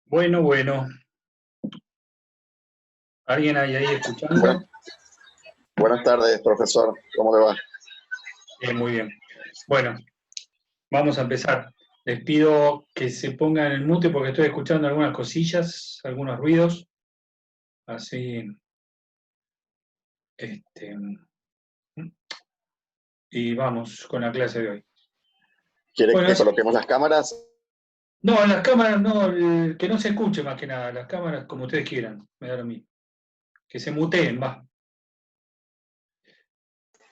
Bueno, bueno. ¿Alguien hay ahí Buenas, escuchando? buenas tardes, profesor. ¿Cómo le va? Muy bien. Bueno, vamos a empezar. Les pido que se pongan en el mute porque estoy escuchando algunas cosillas, algunos ruidos. Así, este, y vamos con la clase de hoy. ¿Quiere Bueno, que coloquemos las cámaras? no, las cámaras no, que no se escuche más que nada. Las cámaras como ustedes quieran, me da lo mismo. Que se muteen, va.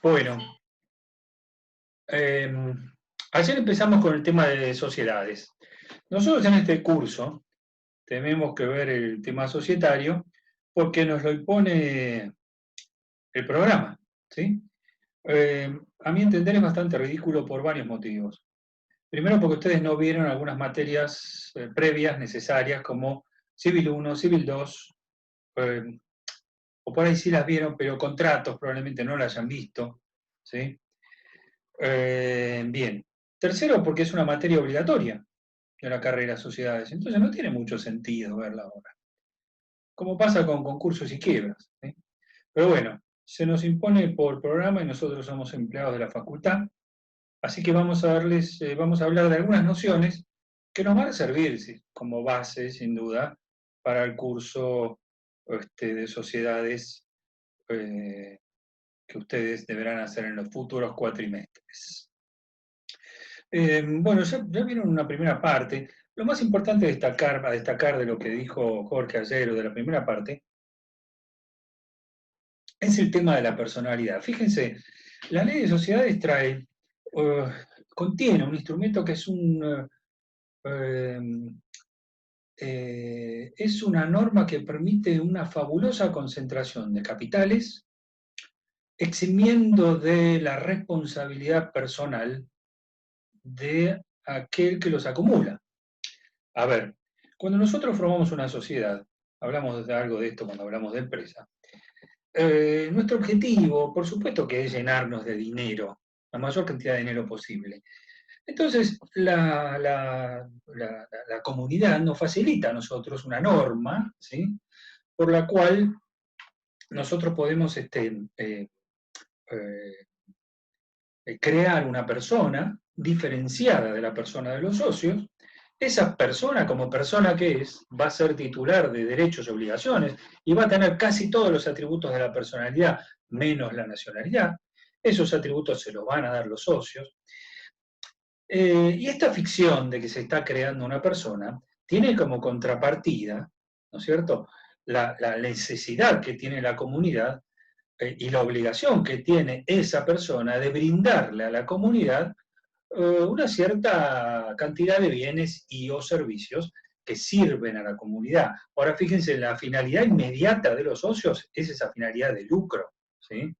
Bueno, eh, ayer empezamos con el tema de sociedades. Nosotros en este curso tenemos que ver el tema societario porque nos lo impone el programa, ¿sí? A mi entender es bastante ridículo por varios motivos. Primero porque ustedes no vieron algunas materias previas necesarias como Civil 1, Civil 2, eh, o por ahí sí las vieron, pero contratos probablemente no las hayan visto, ¿sí? Bien. Tercero porque es una materia obligatoria de la carrera de sociedades, entonces no tiene mucho sentido verla ahora, como pasa con concursos y quiebras, ¿sí? Pero bueno, se nos impone por programa y nosotros somos empleados de la facultad, así que vamos a hablar de algunas nociones que nos van a servir como base, sin duda, para el curso de sociedades eh, que ustedes deberán hacer en los futuros cuatrimestres. Bueno, ya vieron una primera parte. Lo más importante a destacar de lo que dijo Jorge ayer o de la primera parte es el tema de la personalidad. Fíjense, la ley de sociedades uh, contiene un instrumento que es una norma que permite una fabulosa concentración de capitales, eximiendo de la responsabilidad personal de aquel que los acumula. A ver, cuando nosotros formamos una sociedad, hablamos de algo de esto cuando hablamos de empresa, nuestro objetivo, por supuesto que es llenarnos de dinero, la mayor cantidad de dinero posible. Entonces, la comunidad nos facilita a nosotros una norma, ¿sí? Por la cual nosotros podemos crear una persona diferenciada de la persona de los socios. Esa persona, como persona que es, va a ser titular de derechos y obligaciones y va a tener casi todos los atributos de la personalidad, menos la nacionalidad. Esos atributos se los van a dar los socios. Y esta ficción de que se está creando una persona tiene como contrapartida, ¿no es cierto?, la necesidad que tiene la comunidad y la obligación que tiene esa persona de brindarle a la comunidad una cierta cantidad de bienes y o servicios que sirven a la comunidad. Ahora fíjense, la finalidad inmediata de los socios es esa finalidad de lucro, ¿sí?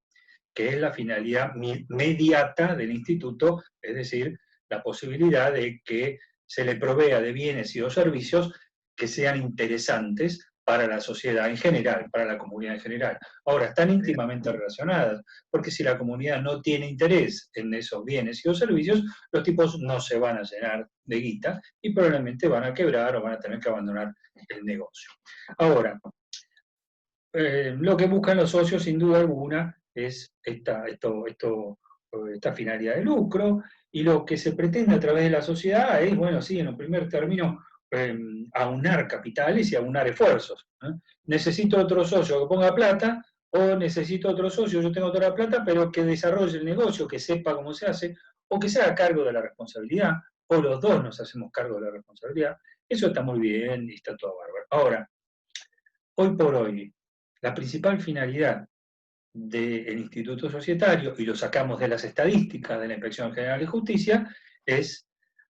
Que es la finalidad mediata del instituto, es decir, la posibilidad de que se le provea de bienes y o servicios que sean interesantes para la sociedad en general, para la comunidad en general. Ahora, están íntimamente relacionadas, porque si la comunidad no tiene interés en esos bienes y o servicios, los tipos no se van a llenar de guita y probablemente van a quebrar o van a tener que abandonar el negocio. Ahora, lo que buscan los socios, sin duda alguna, es esta finalidad de lucro, y lo que se pretende a través de la sociedad es, bueno, sí, en un primer término, aunar capitales y aunar esfuerzos, ¿eh? Necesito otro socio que ponga plata, o necesito otro socio, yo tengo toda la plata, pero que desarrolle el negocio, que sepa cómo se hace, o que se haga cargo de la responsabilidad, o los dos nos hacemos cargo de la responsabilidad. Eso está muy bien y está todo bárbaro. Ahora, hoy por hoy, la principal finalidad del Instituto Societario, y lo sacamos de las estadísticas de la Inspección General de Justicia, es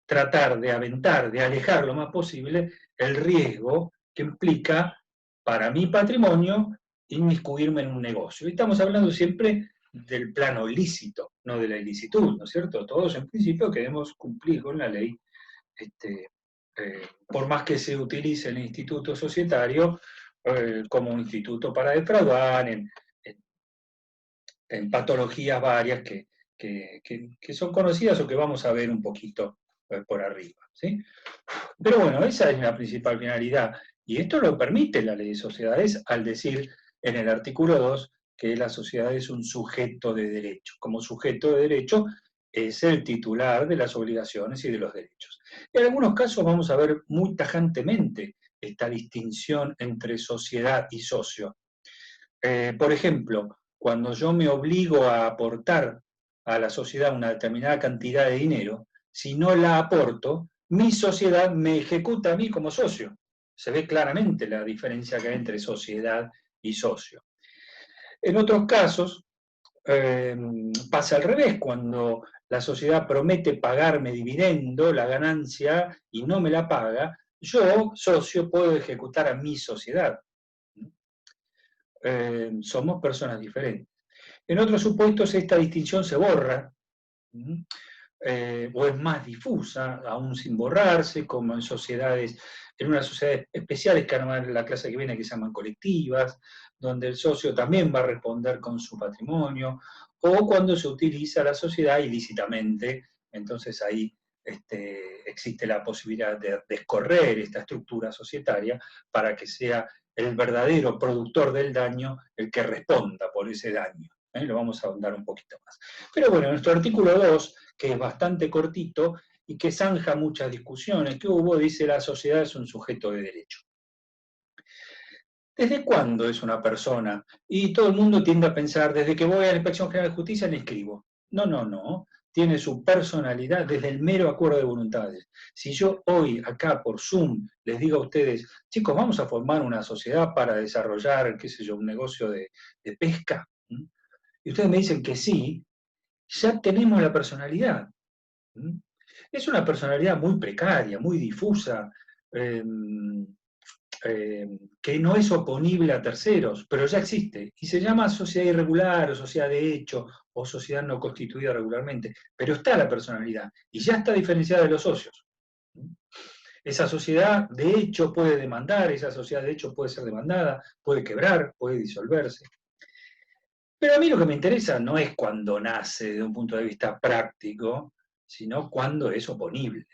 tratar de aventar, de alejar lo más posible el riesgo que implica para mi patrimonio inmiscuirme en un negocio. Y estamos hablando siempre del plano lícito, no de la ilicitud, ¿no es cierto? Todos en principio queremos cumplir con la ley, por más que se utilice el instituto societario como un instituto para defraudar, en patologías varias que son conocidas o que vamos a ver un poquito por arriba, ¿sí? Pero bueno, esa es la principal finalidad, y esto lo permite la ley de sociedades al decir en el artículo 2 que la sociedad es un sujeto de derecho. Como sujeto de derecho es el titular de las obligaciones y de los derechos. En algunos casos vamos a ver muy tajantemente esta distinción entre sociedad y socio. Por ejemplo, cuando yo me obligo a aportar a la sociedad una determinada cantidad de dinero, si no la aporto, mi sociedad me ejecuta a mí como socio. Se ve claramente la diferencia que hay entre sociedad y socio. En otros casos, pasa al revés, cuando la sociedad promete pagarme dividendo, la ganancia, y no me la paga, yo, socio, puedo ejecutar a mi sociedad. Somos personas diferentes. En otros supuestos esta distinción se borra, o es más difusa, aún sin borrarse, como en sociedades, en unas sociedades especiales que arman la clase que viene, que se llaman colectivas, donde el socio también va a responder con su patrimonio, o cuando se utiliza la sociedad ilícitamente, entonces ahí existe la posibilidad de descorrer esta estructura societaria para que sea el verdadero productor del daño el que responda por ese daño. Lo vamos a ahondar un poquito más. Pero bueno, nuestro artículo 2, que es bastante cortito y que zanja muchas discusiones que hubo, dice la sociedad es un sujeto de derecho. ¿Desde cuándo es una persona? Y todo el mundo tiende a pensar, desde que voy a la Inspección General de Justicia le escribo. No, no, no. Tiene su personalidad desde el mero acuerdo de voluntades. Si yo hoy acá por Zoom les digo a ustedes, chicos, vamos a formar una sociedad para desarrollar, qué sé yo, un negocio de pesca, y ustedes me dicen que sí, ya tenemos la personalidad. Es una personalidad muy precaria, muy difusa, eh, que no es oponible a terceros, pero ya existe, y se llama sociedad irregular, o sociedad de hecho, o sociedad no constituida regularmente, pero está la personalidad, y ya está diferenciada de los socios. Esa sociedad de hecho puede demandar, esa sociedad de hecho puede ser demandada, puede quebrar, puede disolverse. Pero a mí lo que me interesa no es cuando nace desde un punto de vista práctico, sino cuando es oponible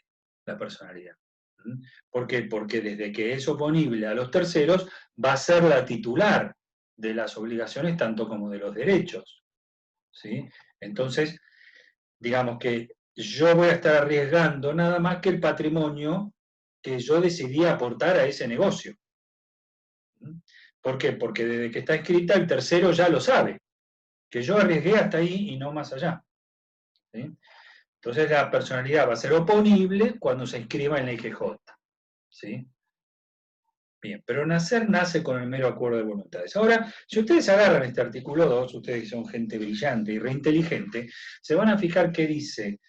la personalidad. ¿Por qué? Porque desde que es oponible a los terceros, va a ser la titular de las obligaciones tanto como de los derechos. ¿Sí? Entonces, digamos que yo voy a estar arriesgando nada más que el patrimonio que yo decidí aportar a ese negocio. ¿Por qué? Porque desde que está escrita el tercero ya lo sabe, que yo arriesgué hasta ahí y no más allá. ¿Sí? Entonces la personalidad va a ser oponible cuando se inscriba en la IGJ. ¿Sí? Bien, pero nace con el mero acuerdo de voluntades. Ahora, si ustedes agarran este artículo 2, ustedes que son gente brillante y reinteligente, se van a fijar que dice,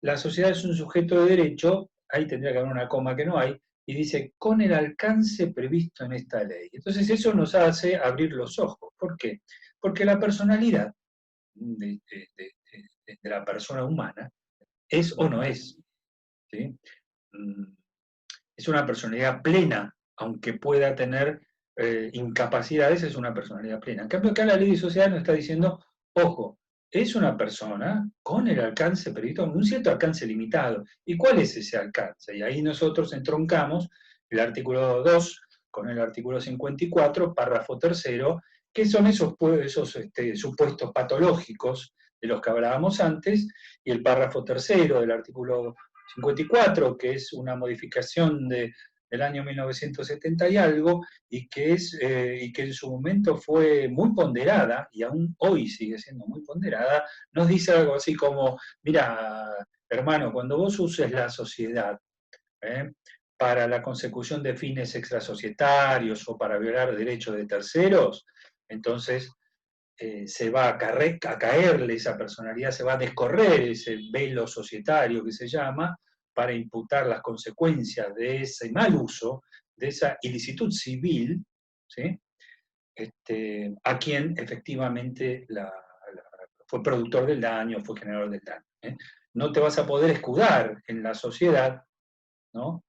la sociedad es un sujeto de derecho, ahí tendría que haber una coma que no hay, y dice, con el alcance previsto en esta ley. Entonces eso nos hace abrir los ojos. ¿Por qué? Porque la personalidad de la persona humana es o no es. ¿Sí? Es una personalidad plena, aunque pueda tener incapacidades, es una personalidad plena. En cambio, acá la ley de sociedad nos está diciendo, ojo, es una persona con el alcance previsto, un cierto alcance limitado. ¿Y cuál es ese alcance? Y ahí nosotros entroncamos el artículo 2 con el artículo 54, párrafo tercero, que son esos supuestos patológicos de los que hablábamos antes, y el párrafo tercero del artículo 54, que es una modificación del año 1970 y algo, y que en su momento fue muy ponderada, y aún hoy sigue siendo muy ponderada, nos dice algo así como, mira, hermano, cuando vos uses la sociedad para la consecución de fines extrasocietarios o para violar derechos de terceros, entonces se va a caerle esa personalidad, se va a descorrer ese velo societario que se llama, para imputar las consecuencias de ese mal uso, de esa ilicitud civil, ¿sí? A quien efectivamente fue productor del daño, fue generador del daño. No te vas a poder escudar en la sociedad, ¿no?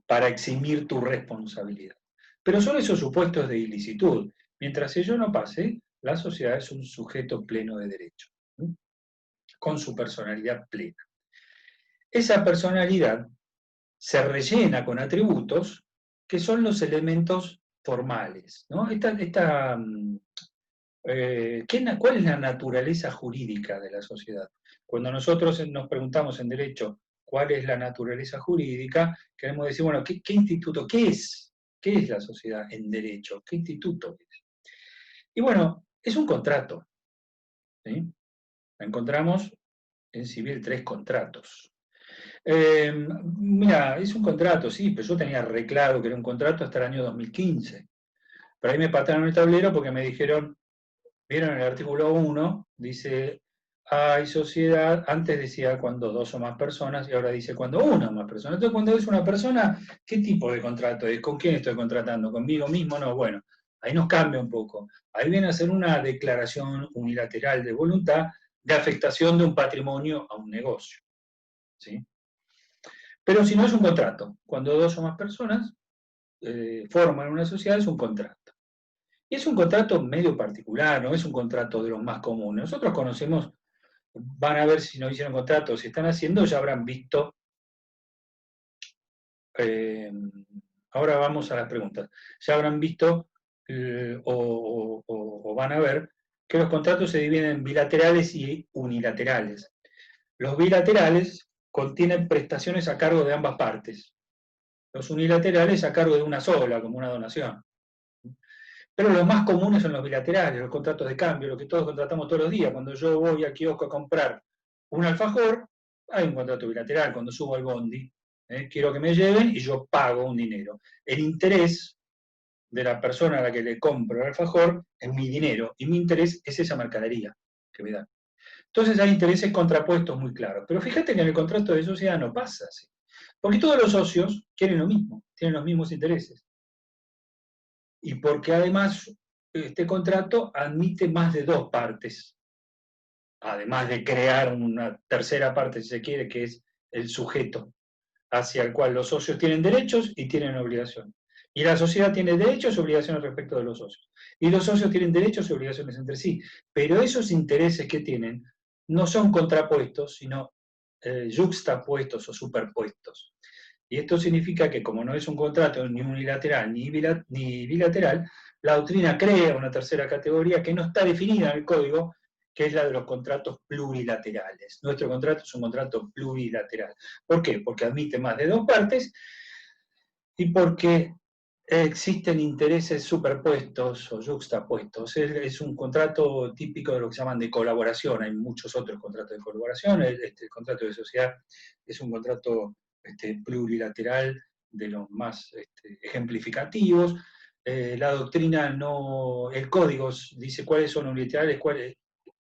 Para eximir tu responsabilidad. Pero son esos supuestos de ilicitud. Mientras ello no pase, la sociedad es un sujeto pleno de derecho, ¿sí? Con su personalidad plena. esa personalidad se rellena con atributos que son los elementos formales, ¿no? ¿Cuál es la naturaleza jurídica de la sociedad? Cuando nosotros nos preguntamos en derecho cuál es la naturaleza jurídica, queremos decir, bueno, ¿qué instituto, qué es? ¿Qué es la sociedad en derecho? ¿Qué instituto es? Y bueno, es un contrato, ¿sí? Encontramos en civil 3 contratos. Mira, es un contrato, sí, pero yo tenía re claro que era un contrato hasta el año 2015. Pero ahí me pataron el tablero porque me dijeron, vieron el artículo 1, dice, hay sociedad, antes decía cuando 2 o más personas, y ahora dice cuando una o más personas. Entonces, cuando es una persona, ¿qué tipo de contrato es? ¿Con quién estoy contratando? ¿Conmigo mismo? No, bueno, ahí nos cambia un poco. Ahí viene a ser una declaración unilateral de voluntad de afectación de un patrimonio a un negocio, ¿sí? Pero si no es un contrato, cuando 2 o más personas forman una sociedad, es un contrato. Y es un contrato medio particular, no es un contrato de los más comunes. Nosotros conocemos, van a ver si no hicieron contrato, si están haciendo, ya habrán visto. eh, Ahora vamos a las preguntas. Ya habrán visto o van a ver que los contratos se dividen en bilaterales y unilaterales. Los bilaterales contienen prestaciones a cargo de ambas partes. Los unilaterales a cargo de una sola, como una donación. Pero los más comunes son los bilaterales, los contratos de cambio, lo que todos contratamos todos los días. Cuando yo voy al kiosco a comprar un alfajor, hay un contrato bilateral. Cuando subo al bondi, quiero que me lleven y yo pago un dinero. El interés de la persona a la que le compro el alfajor es mi dinero, y mi interés es esa mercadería que me dan. Entonces hay intereses contrapuestos muy claros. Pero fíjate que en el contrato de sociedad no pasa así. Porque todos los socios quieren lo mismo, tienen los mismos intereses. Y porque además este contrato admite más de 2 partes, además de crear una tercera parte, si se quiere, que es el sujeto, hacia el cual los socios tienen derechos y tienen obligaciones. Y la sociedad tiene derechos y obligaciones respecto de los socios. Y los socios tienen derechos y obligaciones entre sí. Pero esos intereses que tienen no son contrapuestos, sino yuxtapuestos o superpuestos. Y esto significa que como no es un contrato ni unilateral ni bilateral, la doctrina crea una tercera categoría que no está definida en el código, que es la de los contratos plurilaterales. Nuestro contrato es un contrato plurilateral. ¿Por qué? Porque admite más de 2 partes y porque existen intereses superpuestos o yuxtapuestos. Es un contrato típico de lo que se llaman de colaboración. Hay muchos otros contratos de colaboración. El contrato de sociedad es un contrato plurilateral de los más ejemplificativos. La doctrina no, el código dice cuáles son unilaterales,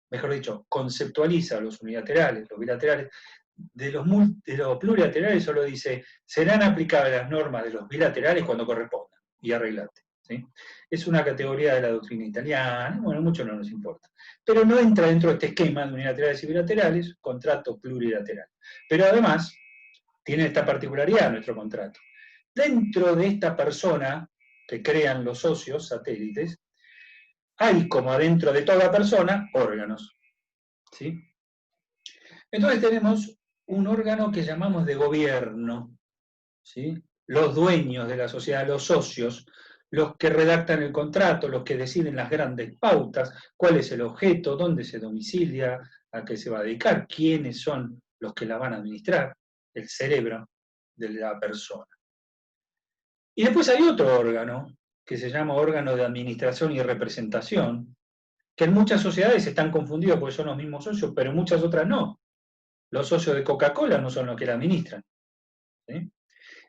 mejor dicho, conceptualiza los unilaterales, los bilaterales. De los plurilaterales solo dice, serán aplicables las normas de los bilaterales cuando correspondan, y arreglate. ¿Sí? Es una categoría de la doctrina italiana, bueno, mucho no nos importa. Pero no entra dentro de este esquema de unilaterales y bilaterales, contrato plurilateral. Pero además, tiene esta particularidad nuestro contrato. Dentro de esta persona que crean los socios satélites, hay, como adentro de toda persona, órganos. ¿Sí? Entonces tenemos un órgano que llamamos de gobierno, ¿sí? Los dueños de la sociedad, los socios, los que redactan el contrato, los que deciden las grandes pautas, cuál es el objeto, dónde se domicilia, a qué se va a dedicar, quiénes son los que la van a administrar, el cerebro de la persona. Y después hay otro órgano, que se llama órgano de administración y representación, que en muchas sociedades están confundidos porque son los mismos socios, pero en muchas otras no. Los socios de Coca-Cola no son los que la administran. ¿Sí?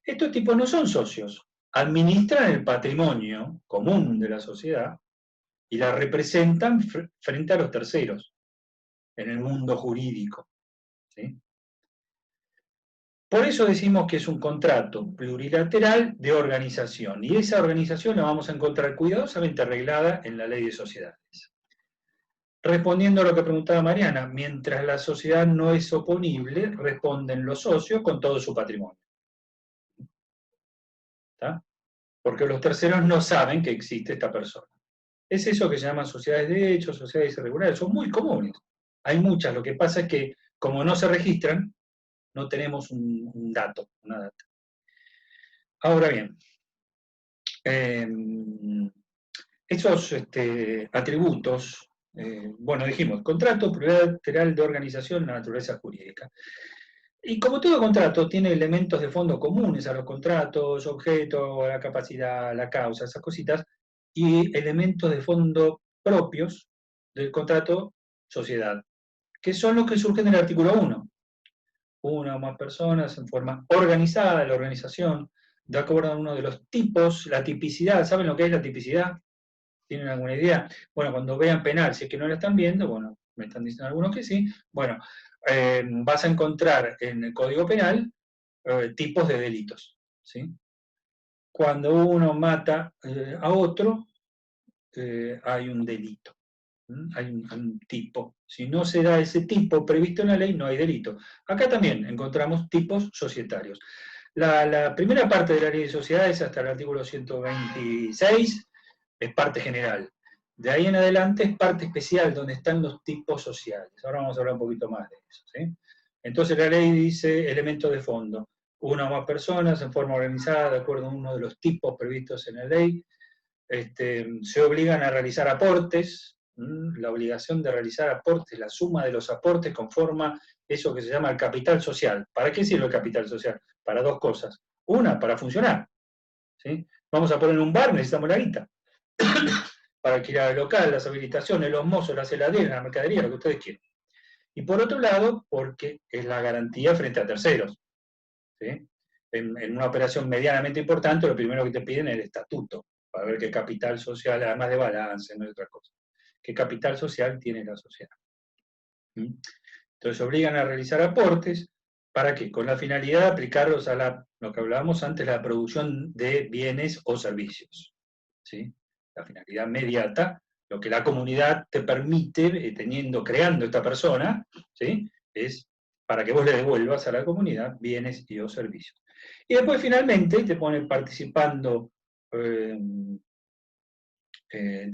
Estos tipos no son socios, administran el patrimonio común de la sociedad y la representan frente a los terceros en el mundo jurídico. ¿Sí? Por eso decimos que es un contrato plurilateral de organización, y esa organización la vamos a encontrar cuidadosamente arreglada en la ley de sociedades. Respondiendo a lo que preguntaba Mariana, mientras la sociedad no es oponible, responden los socios con todo su patrimonio. ¿Está? Porque los terceros no saben que existe esta persona. Es eso que se llaman sociedades de hecho, sociedades irregulares, son muy comunes. Hay muchas, lo que pasa es que como no se registran, no tenemos un dato, una data. Ahora bien, esos atributos, bueno, dijimos, contrato plurilateral de organización, la naturaleza jurídica. Y como todo contrato, tiene elementos de fondo comunes a los contratos, objeto, la capacidad, la causa, esas cositas, y elementos de fondo propios del contrato sociedad, que son los que surgen del artículo 1. Una o más personas en forma organizada, la organización, de acuerdo a uno de los tipos, la tipicidad. ¿Saben lo que es la tipicidad? ¿Tienen alguna idea? Bueno, cuando vean penal, si es que no la están viendo, bueno, me están diciendo algunos que sí, bueno, vas a encontrar en el Código Penal tipos de delitos, ¿sí? Cuando uno mata a otro, hay un delito, hay un tipo. Si no se da ese tipo previsto en la ley, no hay delito. Acá también encontramos tipos societarios. La primera parte de la ley de sociedades, hasta el artículo 126, es parte general. De ahí en adelante es parte especial, donde están los tipos sociales. Ahora vamos a hablar un poquito más de eso, ¿sí? Entonces la ley dice elementos de fondo. Una o más personas en forma organizada, de acuerdo a uno de los tipos previstos en la ley. Se obligan a realizar aportes. La obligación de realizar aportes, la suma de los aportes conforma eso que se llama el capital social. ¿Para qué sirve el capital social? Para dos cosas. Una, para funcionar, ¿sí? Vamos a poner un bar, necesitamos la guita. Para alquilar el local, las habilitaciones, los mozos, las heladeras, la mercadería, lo que ustedes quieran. Y por otro lado, porque es la garantía frente a terceros, ¿sí? En una operación medianamente importante, lo primero que te piden es el estatuto, para ver qué capital social, además de balance, no es otra cosa, qué capital social tiene la sociedad. Entonces obligan a realizar aportes, ¿para qué? Con la finalidad de aplicarlos a lo que hablábamos antes, la producción de bienes o servicios, ¿sí? La finalidad inmediata, lo que la comunidad te permite, creando esta persona, ¿sí? Es para que vos le devuelvas a la comunidad bienes y o servicios. Y después finalmente te ponen participando de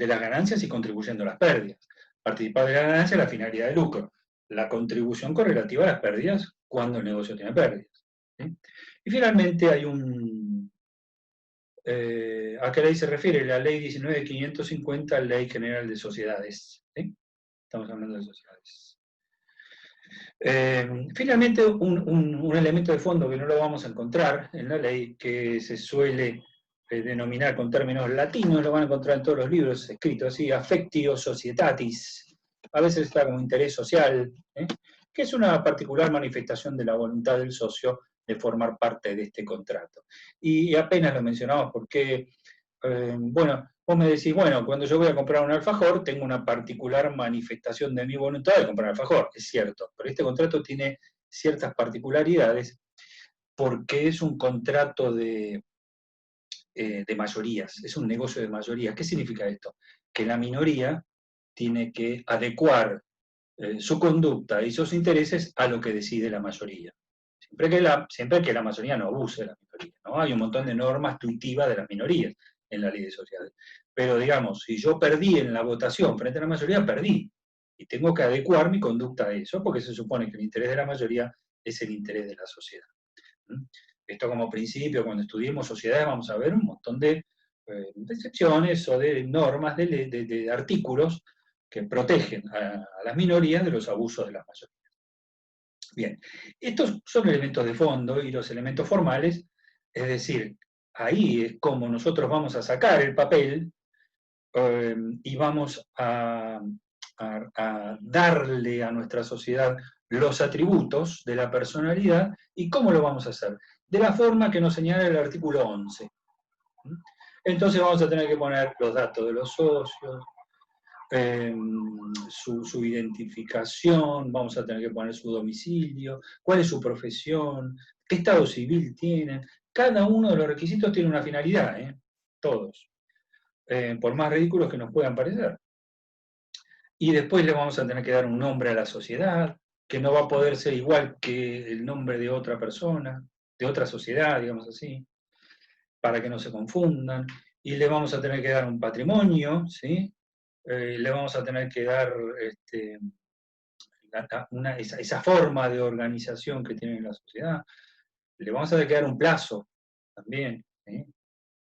las ganancias y contribuyendo a las pérdidas. Participar de la ganancia es la finalidad de lucro. La contribución correlativa a las pérdidas cuando el negocio tiene pérdidas, ¿sí? Y finalmente hay ¿a qué ley se refiere? La ley 19.550, Ley General de Sociedades, ¿sí? Estamos hablando de sociedades. Finalmente, un elemento de fondo que no lo vamos a encontrar en la ley, que se suele denominar con términos latinos, lo van a encontrar en todos los libros escritos así, affectio societatis, a veces está como interés social, que es una particular manifestación de la voluntad del socio de formar parte de este contrato. Y apenas lo mencionamos porque, bueno, vos me decís, bueno, cuando yo voy a comprar un alfajor, tengo una particular manifestación de mi voluntad de comprar alfajor, es cierto, pero este contrato tiene ciertas particularidades porque es un contrato de mayorías, es un negocio de mayorías. ¿Qué significa esto? Que la minoría tiene que adecuar su conducta y sus intereses a lo que decide la mayoría. Siempre que la mayoría no abuse de la minoría, ¿no? Hay un montón de normas tuitivas de las minorías en la ley de sociedades. Pero digamos, si yo perdí en la votación frente a la mayoría, perdí. Y tengo que adecuar mi conducta a eso, porque se supone que el interés de la mayoría es el interés de la sociedad. Esto como principio, cuando estudiemos sociedades vamos a ver un montón de excepciones o de normas, de artículos que protegen a las minorías de los abusos de las mayorías. Bien, estos son elementos de fondo y los elementos formales, es decir, ahí es como nosotros vamos a sacar el papel y vamos a darle a nuestra sociedad los atributos de la personalidad. ¿Y cómo lo vamos a hacer? De la forma que nos señala el artículo 11. Entonces vamos a tener que poner los datos de los socios, su identificación, vamos a tener que poner su domicilio, cuál es su profesión, qué estado civil tienen. Cada uno de los requisitos tiene una finalidad, todos, por más ridículos que nos puedan parecer. Y después le vamos a tener que dar un nombre a la sociedad, que no va a poder ser igual que el nombre de otra persona, de otra sociedad, digamos así, para que no se confundan. Y le vamos a tener que dar un patrimonio, ¿sí? Le vamos a tener que dar esa forma de organización que tiene la sociedad, le vamos a quedar un plazo también,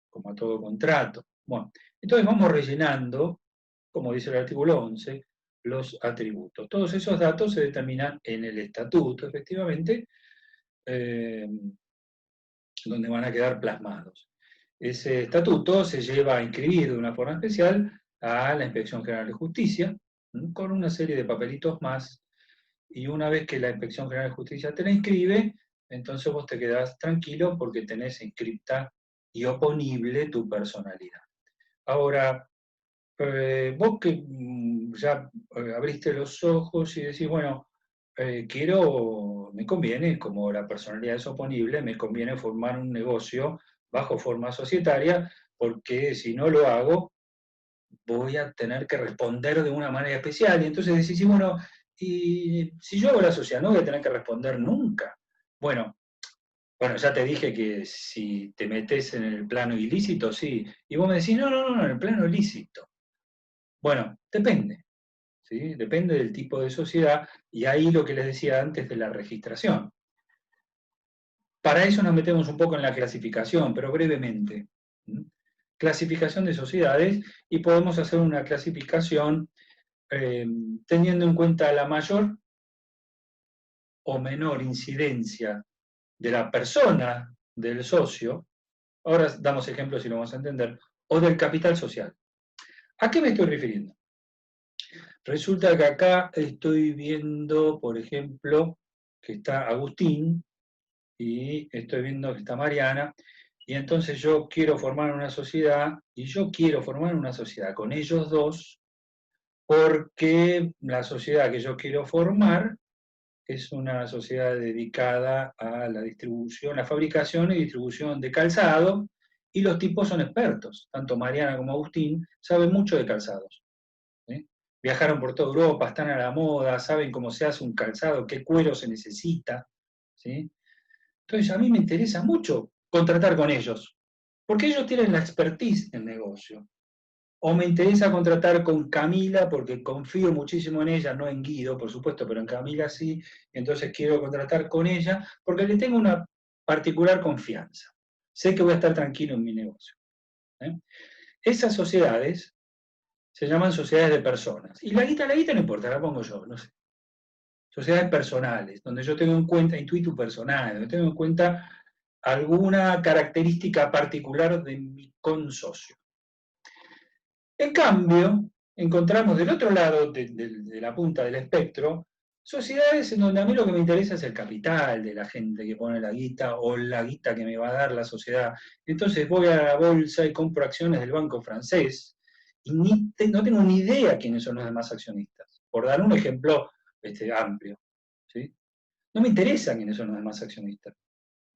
como a todo contrato. Bueno, entonces vamos rellenando, como dice el artículo 11, los atributos. Todos esos datos se determinan en el estatuto, efectivamente, donde van a quedar plasmados. Ese estatuto se lleva a inscribir de una forma especial a la Inspección General de Justicia, con una serie de papelitos más, y una vez que la Inspección General de Justicia te la inscribe, entonces vos te quedás tranquilo porque tenés inscripta y oponible tu personalidad. Ahora, vos que ya abriste los ojos y decís, bueno, me conviene, como la personalidad es oponible, me conviene formar un negocio bajo forma societaria, porque si no lo hago, voy a tener que responder de una manera especial. Y entonces decís, sí, bueno, y si yo hago la sociedad, no voy a tener que responder nunca. Bueno, ya te dije que si te metes en el plano ilícito, sí. Y vos me decís, no, en el plano ilícito. Bueno, depende. ¿Sí? Depende del tipo de sociedad, y ahí lo que les decía antes de la registración. Para eso nos metemos un poco en la clasificación, pero brevemente. Clasificación de sociedades, y podemos hacer una clasificación teniendo en cuenta la mayor o menor incidencia de la persona del socio, ahora damos ejemplos y lo vamos a entender, o del capital social. ¿A qué me estoy refiriendo? Resulta que acá estoy viendo, por ejemplo, que está Agustín, y estoy viendo que está Mariana, y entonces yo quiero formar una sociedad, y yo quiero formar una sociedad con ellos dos, porque la sociedad que yo quiero formar es una sociedad dedicada a la distribución, la fabricación y distribución de calzado, y los tipos son expertos, tanto Mariana como Agustín saben mucho de calzados. Viajaron por toda Europa, están a la moda, saben cómo se hace un calzado, qué cuero se necesita. ¿Sí? Entonces a mí me interesa mucho contratar con ellos, porque ellos tienen la expertise en negocio. O me interesa contratar con Camila porque confío muchísimo en ella, no en Guido, por supuesto, pero en Camila sí, entonces quiero contratar con ella porque le tengo una particular confianza. Sé que voy a estar tranquilo en mi negocio. Esas sociedades se llaman sociedades de personas. Y la guita no importa, la pongo yo, no sé. Sociedades personales, donde yo tengo en cuenta, intuito personal, donde tengo en cuenta alguna característica particular de mi consocio. En cambio, encontramos del otro lado de la punta del espectro sociedades en donde a mí lo que me interesa es el capital de la gente que pone la guita o la guita que me va a dar la sociedad. Entonces voy a la bolsa y compro acciones del banco francés y no tengo ni idea quiénes son los demás accionistas, por dar un ejemplo amplio. ¿Sí? No me interesa quiénes son los demás accionistas.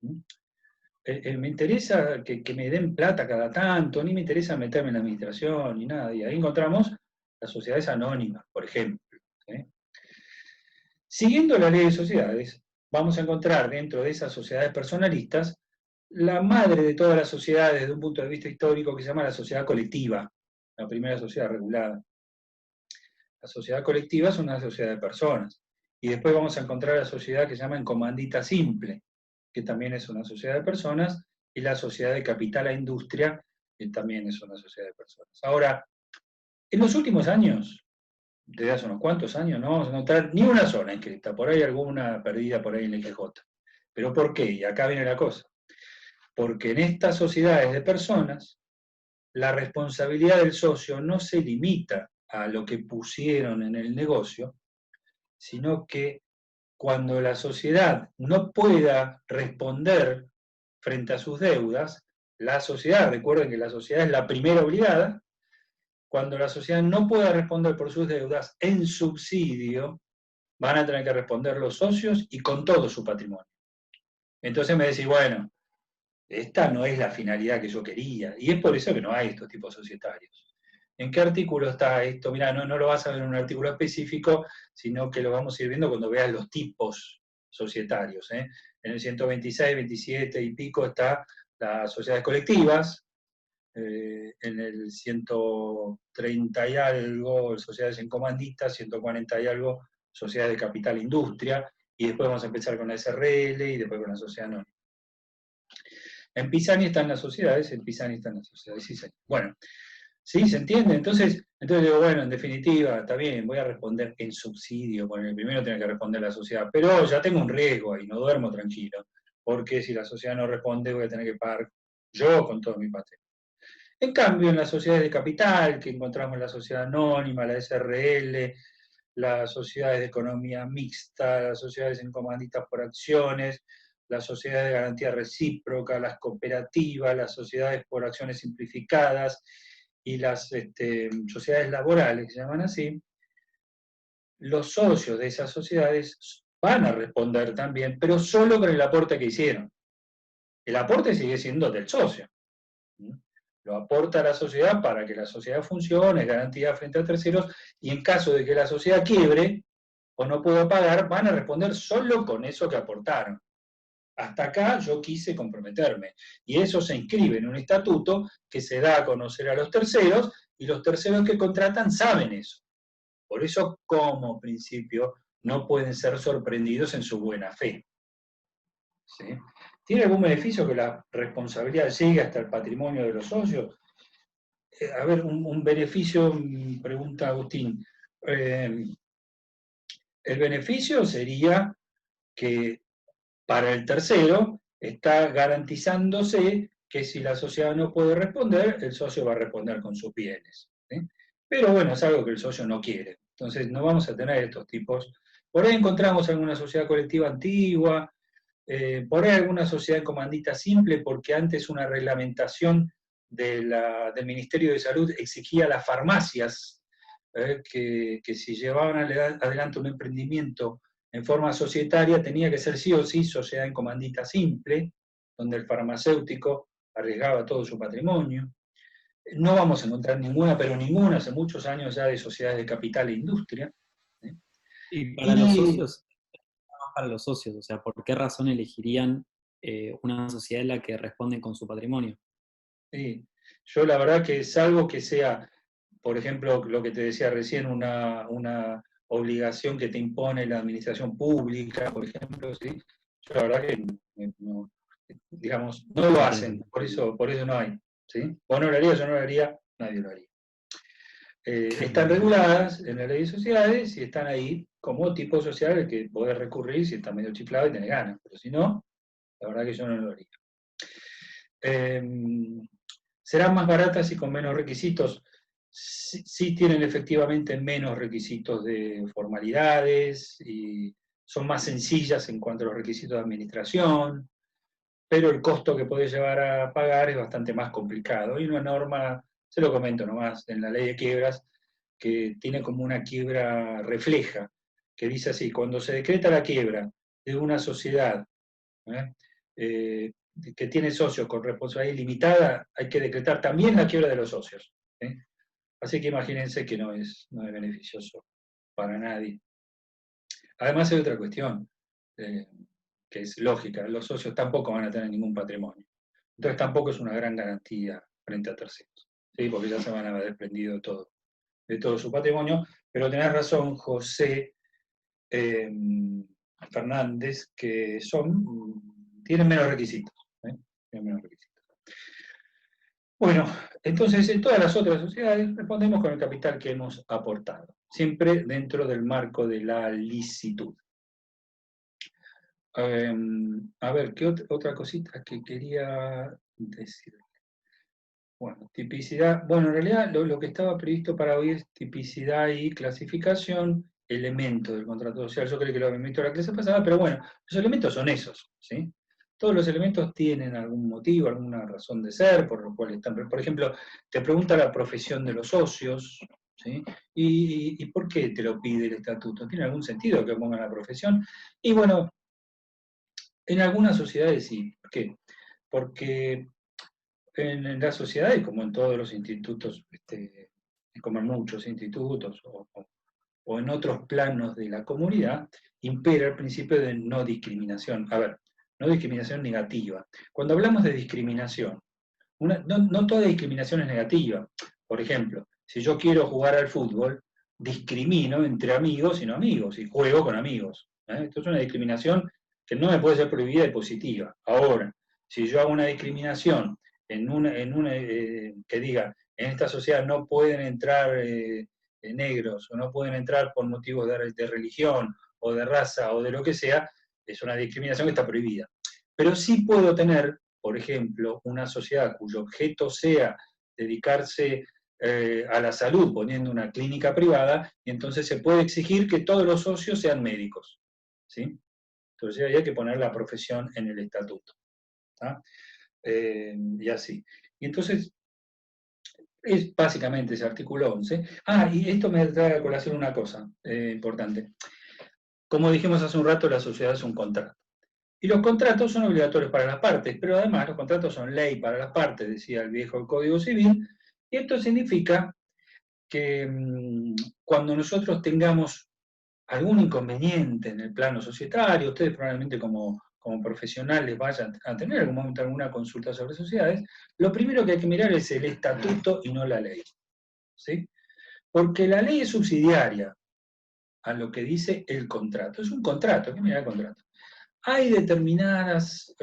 Me interesa que me den plata cada tanto, ni me interesa meterme en la administración, ni nada. Y ahí encontramos las sociedades anónimas, por ejemplo. ¿Sí? Siguiendo la ley de sociedades, vamos a encontrar dentro de esas sociedades personalistas la madre de todas las sociedades desde un punto de vista histórico que se llama la sociedad colectiva, la primera sociedad regulada. La sociedad colectiva es una sociedad de personas. Y después vamos a encontrar la sociedad que se llama comandita simple, que también es una sociedad de personas, y la sociedad de capital a industria, que también es una sociedad de personas. Ahora, en los últimos años, desde hace unos cuantos años, no vamos a encontrar ni una sola inscrita, por ahí alguna perdida por ahí en el IGJ. ¿Pero por qué? Y acá viene la cosa. Porque en estas sociedades de personas, la responsabilidad del socio no se limita a lo que pusieron en el negocio, sino que cuando la sociedad no pueda responder frente a sus deudas, la sociedad, recuerden que la sociedad es la primera obligada, cuando la sociedad no pueda responder por sus deudas, en subsidio van a tener que responder los socios y con todo su patrimonio. Entonces me decís, bueno, esta no es la finalidad que yo quería, y es por eso que no hay estos tipos societarios. ¿En qué artículo está esto? Mirá, no lo vas a ver en un artículo específico, sino que lo vamos a ir viendo cuando veas los tipos societarios. En el 126, 27 y pico está las sociedades colectivas, en el 130 y algo, sociedades en comandita, 140 y algo, sociedades de capital e industria, y después vamos a empezar con la SRL y después con la sociedad anónima. En Pisani están las sociedades, sí, señor. Bueno, ¿sí? ¿Se entiende? Entonces digo, bueno, en definitiva, está bien, voy a responder en subsidio, bueno, el primero tiene que responder la sociedad, pero ya tengo un riesgo ahí, no duermo tranquilo, porque si la sociedad no responde voy a tener que pagar yo con todo mi patrimonio. En cambio, en las sociedades de capital, que encontramos la sociedad anónima, la SRL, las sociedades de economía mixta, las sociedades en comanditas por acciones, las sociedades de garantía recíproca, las cooperativas, las sociedades por acciones simplificadas y las sociedades laborales, que se llaman así, los socios de esas sociedades van a responder también, pero solo con el aporte que hicieron. El aporte sigue siendo del socio. Lo aporta a la sociedad para que la sociedad funcione, garantía frente a terceros, y en caso de que la sociedad quiebre o no pueda pagar, van a responder solo con eso que aportaron. Hasta acá yo quise comprometerme, y eso se inscribe en un estatuto que se da a conocer a los terceros, y los terceros que contratan saben eso. Por eso, como principio, no pueden ser sorprendidos en su buena fe. ¿Sí? ¿Tiene algún beneficio que la responsabilidad llegue hasta el patrimonio de los socios? A ver, un beneficio, pregunta Agustín. El beneficio sería que para el tercero está garantizándose que si la sociedad no puede responder, el socio va a responder con sus bienes. ¿Sí? Pero bueno, es algo que el socio no quiere. Entonces no vamos a tener estos tipos. Por ahí encontramos alguna sociedad colectiva antigua, por ahí alguna sociedad en comandita simple, porque antes una reglamentación del Ministerio de Salud exigía a las farmacias que si llevaban adelante un emprendimiento en forma societaria tenía que ser sí o sí sociedad en comandita simple, donde el farmacéutico arriesgaba todo su patrimonio. No vamos a encontrar ninguna, pero ninguna, hace muchos años ya, de sociedades de capital e industria. ¿Eh? Y para los socios, para los socios, o sea, ¿por qué razón elegirían una sociedad en la que responden con su patrimonio? Sí, yo la verdad que salvo que sea, por ejemplo, lo que te decía recién, una obligación que te impone la administración pública, por ejemplo, ¿sí? Yo la verdad que no, digamos, no lo hacen, por eso no hay. ¿Sí? Vos no lo harías, yo no lo haría, nadie lo haría. Están reguladas en la ley de sociedades y están ahí como tipo social al que podés recurrir si estás medio chiflado y tenés ganas, pero si no, la verdad que yo no lo haría. ¿Serán más baratas y con menos requisitos? Sí, tienen efectivamente menos requisitos de formalidades y son más sencillas en cuanto a los requisitos de administración, pero el costo que podés llevar a pagar es bastante más complicado. Hay una norma, se lo comento nomás, en la ley de quiebras, que tiene como una quiebra refleja, que dice así: cuando se decreta la quiebra de una sociedad que tiene socios con responsabilidad ilimitada, hay que decretar también la quiebra de los socios. Así que imagínense que no es beneficioso para nadie. Además hay otra cuestión, que es lógica: los socios tampoco van a tener ningún patrimonio. Entonces tampoco es una gran garantía frente a terceros, ¿sí? Porque ya se van a haber desprendido de todo su patrimonio. Pero tenés razón, José Fernández, que tienen menos requisitos. Tienen menos requisitos. Bueno, entonces en todas las otras sociedades respondemos con el capital que hemos aportado, siempre dentro del marco de la licitud. A ver, ¿qué otra cosita que quería decir? Bueno, tipicidad. Bueno, en realidad lo que estaba previsto para hoy es tipicidad y clasificación, elemento del contrato social. Yo creo que lo había visto en la clase pasada, pero bueno, los elementos son esos, ¿sí? Todos los elementos tienen algún motivo, alguna razón de ser, por lo cual están. Por ejemplo, te pregunta la profesión de los socios, ¿sí? ¿Y por qué te lo pide el estatuto? ¿Tiene algún sentido que pongan la profesión? Y bueno, en algunas sociedades sí. ¿Por qué? Porque en las sociedades, como en todos los institutos, como en muchos institutos o en otros planos de la comunidad, impera el principio de no discriminación. A ver, no discriminación negativa. Cuando hablamos de discriminación, no toda discriminación es negativa. Por ejemplo, si yo quiero jugar al fútbol, discrimino entre amigos y no amigos, y juego con amigos. Esto es una discriminación que no me puede ser prohibida y positiva. Ahora, si yo hago una discriminación que diga, en esta sociedad no pueden entrar negros, o no pueden entrar por motivos de religión, o de raza, o de lo que sea, es una discriminación que está prohibida. Pero sí puedo tener, por ejemplo, una sociedad cuyo objeto sea dedicarse a la salud poniendo una clínica privada, y entonces se puede exigir que todos los socios sean médicos, ¿sí? Entonces hay que poner la profesión en el estatuto, ¿tá? Y así. Y entonces, es básicamente ese artículo 11. Y esto me trae a colación una cosa importante. Como dijimos hace un rato, la sociedad es un contrato. Y los contratos son obligatorios para las partes, pero además los contratos son ley para las partes, decía el viejo Código Civil, y esto significa que cuando nosotros tengamos algún inconveniente en el plano societario, ustedes probablemente como profesionales vayan a tener en algún momento alguna consulta sobre sociedades, lo primero que hay que mirar es el estatuto y no la ley, ¿sí? Porque la ley es subsidiaria a lo que dice el contrato. Es un contrato, hay que mirar el contrato. Hay determinadas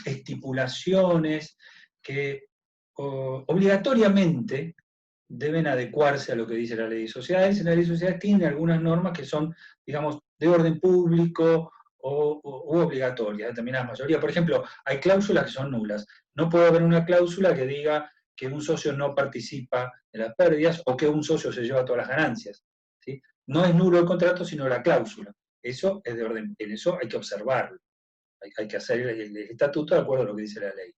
estipulaciones que obligatoriamente deben adecuarse a lo que dice la ley de sociedades. La ley de sociedades tiene algunas normas que son, digamos, de orden público u obligatorias, determinadas mayorías. Por ejemplo, hay cláusulas que son nulas. No puede haber una cláusula que diga que un socio no participa de las pérdidas o que un socio se lleva todas las ganancias, ¿sí? No es nulo el contrato, sino la cláusula. Eso es de orden, en eso hay que observarlo. Hay que hacer el estatuto de acuerdo a lo que dice la ley.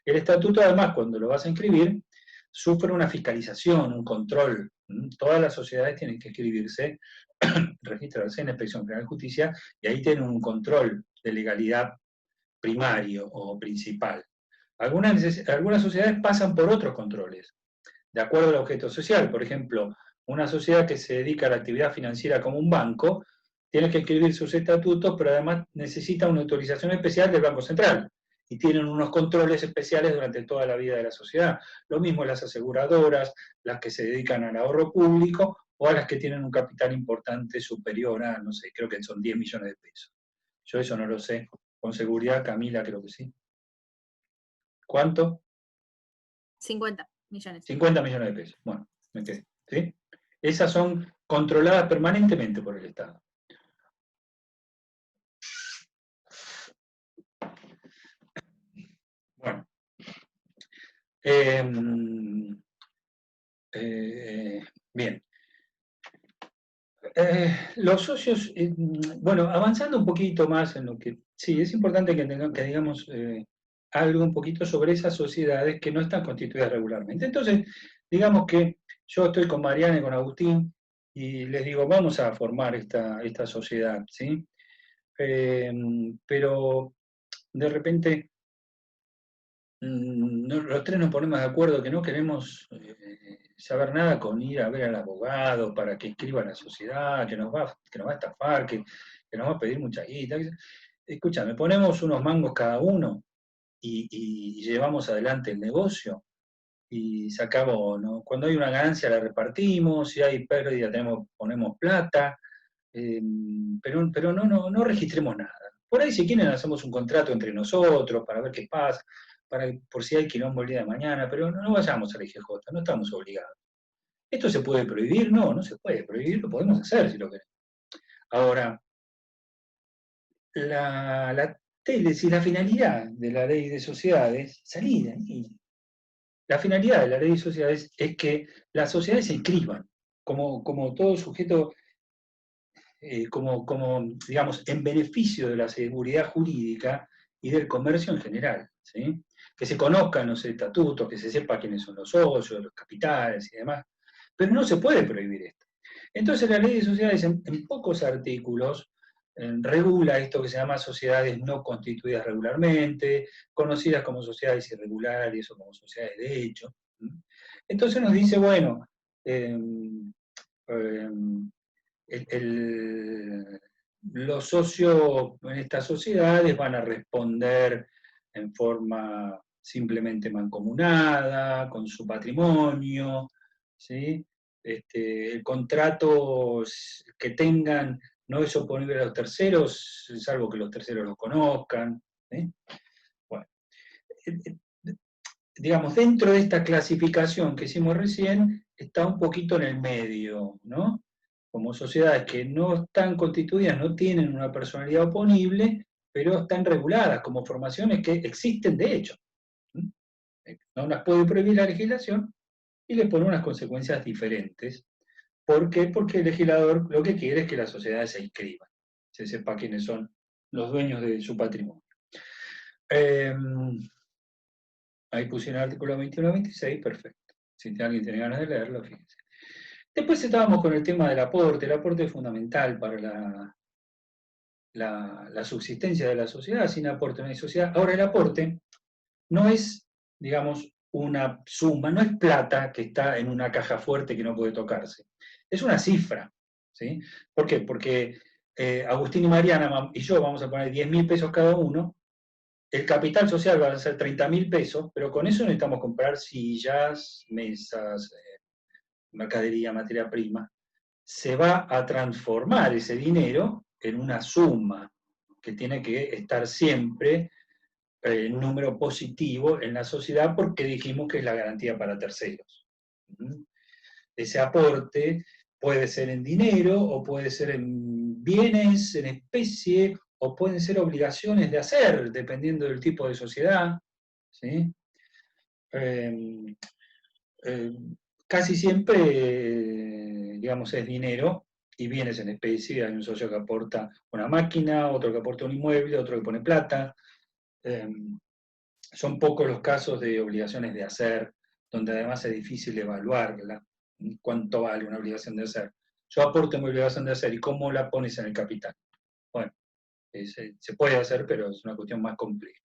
El estatuto, además, cuando lo vas a inscribir, sufre una fiscalización, un control. Todas las sociedades tienen que inscribirse, registrarse en la Inspección General de Justicia, y ahí tienen un control de legalidad primario o principal. Algunas sociedades pasan por otros controles, de acuerdo al objeto social. Por ejemplo, una sociedad que se dedica a la actividad financiera como un banco, tiene que inscribir sus estatutos, pero además necesita una autorización especial del Banco Central, y tienen unos controles especiales durante toda la vida de la sociedad. Lo mismo las aseguradoras, las que se dedican al ahorro público, o a las que tienen un capital importante superior a, no sé, creo que son 10 millones de pesos. Yo eso no lo sé. Con seguridad, Camila, creo que sí. ¿Cuánto? 50 millones. 50 millones de pesos. Bueno, me quedé. ¿Sí? Esas son controladas permanentemente por el Estado. Bueno. Bien. Los socios, bueno, avanzando un poquito más en lo que... Sí, es importante que digamos algo un poquito sobre esas sociedades que no están constituidas regularmente. Entonces, digamos que yo estoy con Mariana y con Agustín y les digo, vamos a formar esta sociedad, ¿sí? Pero de repente los tres nos ponemos de acuerdo que no queremos saber nada con ir a ver al abogado para que escriba la sociedad, que nos va a estafar, que nos va a pedir mucha guita. Escúchame, ponemos unos mangos cada uno y llevamos adelante el negocio y se acabó, ¿no? Cuando hay una ganancia la repartimos, si hay pérdida ponemos plata, pero no registremos nada. Por ahí si quieren hacemos un contrato entre nosotros para ver qué pasa, por si hay quilombo el día de mañana, pero no vayamos a la IGJ, no estamos obligados. ¿Esto se puede prohibir? No se puede prohibir, lo podemos hacer si lo queremos. Ahora, si la finalidad de la ley de sociedades, salir de ahí. La finalidad de la ley de sociedades es que las sociedades se inscriban como todo sujeto, digamos, en beneficio de la seguridad jurídica y del comercio en general, ¿sí? Que se conozcan los estatutos, que se sepa quiénes son los socios, los capitales y demás, pero no se puede prohibir esto. Entonces la ley de sociedades en pocos artículos regula esto que se llama sociedades no constituidas regularmente, conocidas como sociedades irregulares o como sociedades de hecho. Entonces nos dice, bueno, los socios en estas sociedades van a responder en forma simplemente mancomunada, con su patrimonio, ¿sí? el contrato que tengan no es oponible a los terceros, salvo que los terceros lo conozcan. Bueno, digamos, dentro de esta clasificación que hicimos recién, está un poquito en el medio, ¿no? Como sociedades que no están constituidas, no tienen una personalidad oponible, pero están reguladas como formaciones que existen de hecho. No las puede prohibir la legislación y le pone unas consecuencias diferentes. ¿Por qué? Porque el legislador lo que quiere es que las sociedades se inscriban, se sepa quiénes son los dueños de su patrimonio. Ahí puse el artículo 21-26, perfecto. Si alguien tiene ganas de leerlo, fíjense. Después estábamos con el tema del aporte. El aporte es fundamental para la subsistencia de la sociedad. Sin aporte no hay sociedad. Ahora, el aporte no es, digamos, una suma, no es plata que está en una caja fuerte que no puede tocarse. Es una cifra, ¿sí? ¿Por qué? Porque Agustín y Mariana y yo vamos a poner 10.000 pesos cada uno. El capital social va a ser 30.000 pesos, pero con eso necesitamos comprar sillas, mesas, mercadería, materia prima. Se va a transformar ese dinero en una suma que tiene que estar siempre en número positivo en la sociedad porque dijimos que es la garantía para terceros. Ese aporte puede ser en dinero o puede ser en bienes, en especie, o pueden ser obligaciones de hacer, dependiendo del tipo de sociedad. ¿Sí? Casi siempre, digamos, es dinero y bienes en especie. Hay un socio que aporta una máquina, otro que aporta un inmueble, otro que pone plata. Son pocos los casos de obligaciones de hacer, donde además es difícil evaluarla. ¿Cuánto vale una obligación de hacer? Yo aporto mi obligación de hacer, ¿y cómo la pones en el capital? Bueno, se puede hacer, pero es una cuestión más compleja.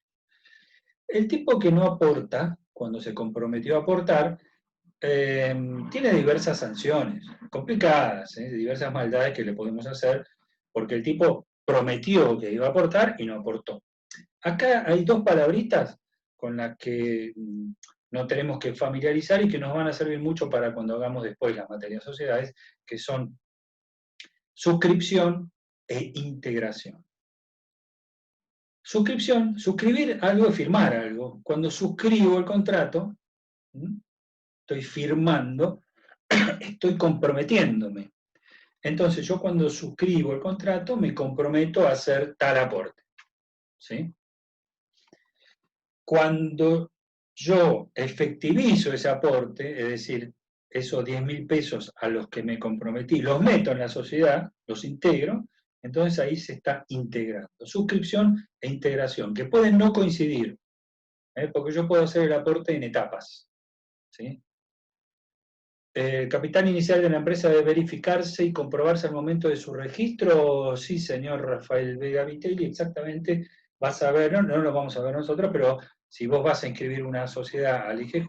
El tipo que no aporta, cuando se comprometió a aportar, tiene diversas sanciones, complicadas, diversas maldades que le podemos hacer, porque el tipo prometió que iba a aportar y no aportó. Acá hay dos palabritas con las que no tenemos que familiarizar y que nos van a servir mucho para cuando hagamos después las materias de sociedades, que son suscripción e integración. Suscripción, suscribir algo es firmar algo. Cuando suscribo el contrato, estoy firmando, estoy comprometiéndome. Entonces yo cuando suscribo el contrato me comprometo a hacer tal aporte. ¿Sí? Cuando yo efectivizo ese aporte, es decir, esos 10.000 pesos a los que me comprometí, los meto en la sociedad, los integro, entonces ahí se está integrando. Suscripción e integración, que pueden no coincidir, porque yo puedo hacer el aporte en etapas. ¿Sí? ¿El capital inicial de la empresa debe verificarse y comprobarse al momento de su registro? Sí, señor Rafael Vega Vitelli, exactamente. Vas a ver, no lo vamos a ver nosotros, pero si vos vas a inscribir una sociedad al IGJ,